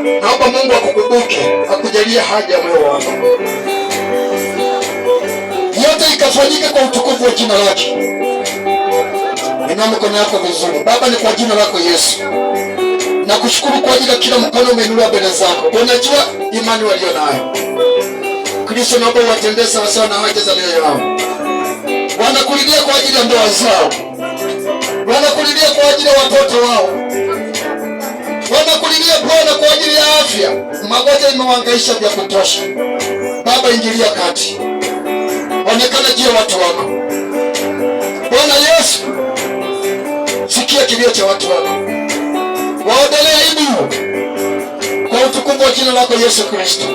Naomba Mungu akukumbuke, akujalie haja ya moyo wako, yote ikafanyike kwa utukufu wa jina lake. Inua mikono yako vizuri. Baba, ni kwa jina lako Yesu nakushukuru kwa ajili ya kila mkono umeinuliwa mbele zako. Unajua imani walio nayo. Kristo, naomba uwatendee sawa sawa na haja za mioyo yao. Wanakulilia kwa ajili ya ndoa zao, wanakulilia kwa ajili ya watoto wao, wanakulilia Bwana kwa ajili ya afya. Magonjwa imewahangaisha vya kutosha. Baba, ingilia kati, onekana juu ya watu wako. Bwana Yesu, sikia kilio cha watu wako, waondolee aibu kwa utukufu wa jina lako Yesu Kristo.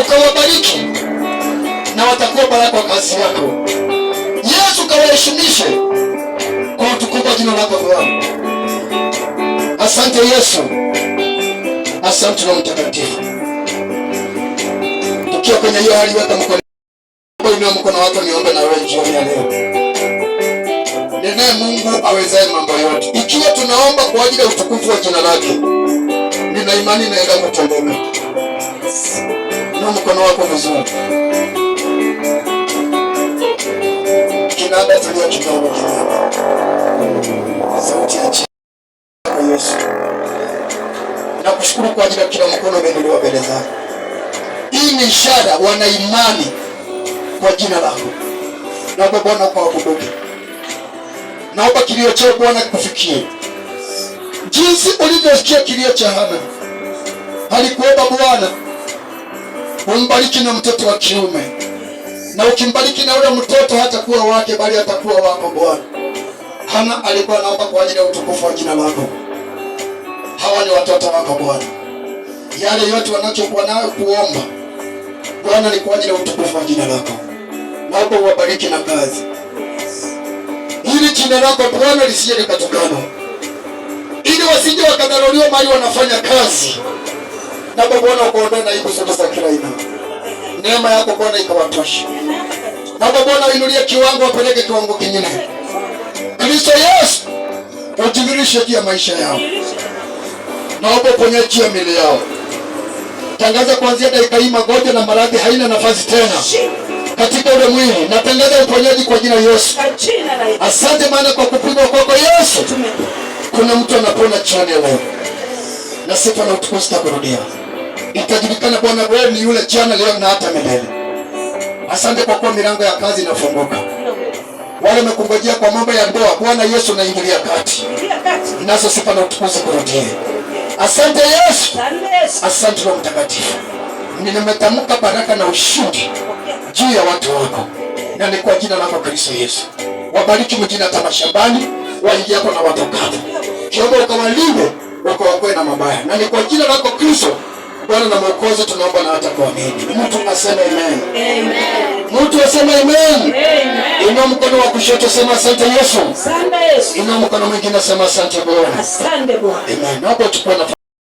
Ukawabariki na watakuwa baraka kwa kazi yako. Yesu, kawaheshimishe kwa utukufu wa jina lako Bwana. Asante Yesu, asante Roho Mtakatifu. Tukiwa kwenye hiyo hali, weka mkono, inua mkono wako, niombe na wewe jioni ya leo. Ninaye Mungu awezaye mambo yote. Ikiwa tunaomba kwa ajili ya utukufu wa jina lake, nina imani inaenda kutendeka. Inua mkono wako vizuri. Kinanda tulia kidogo kidogo. Sauti ya chini. Yesu, nakushukuru kwa ajili ya kila mkono umeinuliwa mbele zako. Hii ni ishara wana imani kwa jina lako. Naomba Bwana ukawakumbuke. Naomba kilio chao Bwana kikufikie. Jinsi ulivyosikia kilio cha Hana, alikuomba Bwana umbariki na mtoto wa kiume, na ukimbariki na ule mtoto hatakuwa wake bali atakuwa wako Bwana. Hana alikuwa anaomba kwa ajili ya utukufu wa jina lako. Hawa ni watoto wako Bwana. Yale yote wanachokuwa nayo kuomba Bwana ni kwa ajili ya utukufu wa jina lako. Naomba uwabariki na kazi, ili jina lako Bwana lisije likatukanwa, ili wasije wakadharauliwa mahali wanafanya kazi. Naomba Bwana ukaondoe aibu zote za kila aina. Neema yako Bwana ikawatosha. Naomba Bwana uinulie kiwango, wapeleke kiwango kingine. Kristo Yesu, udhihirishe juu ya maisha yao. Naomba uponyaji wa miili yao. Tangaza kuanzia dakika hii magonjwa na maradhi haina nafasi tena katika ule mwili. Natangaza uponyaji kwa jina Yesu. Asante maana kwa kupigwa kwako Yesu kuna mtu anapona jioni leo. Na sifa na utukufu zitakurudia. Itajulikana Bwana wewe ni yule jana, leo na hata milele. Asante kwa kuwa milango ya kazi inafunguka. Wale wamekungojea kwa mambo ya ndoa, Bwana Yesu naingilia kati. Nazo sifa na utukufu kurudie. Asante Yesu. Asante Roho Mtakatifu. Nimetamka baraka na ushindi juu ya watu wako, na ni kwa jina lako Kristo Yesu. Wabariki mjini hata mashambani, waingiapo na watokapo. Kiomba ukawalinde, ukawakoe na mabaya. Na ni kwa jina lako Kristo Bwana na Mwokozi tunaomba na hata kuamini. Mtu aseme amen. Amen. Mtu aseme amen. Amen. Inua mkono wa kushoto sema asante Yesu. Asante Yesu. Inua mkono mwingine sema asante Bwana. Asante Bwana. Amen. Naomba tukue na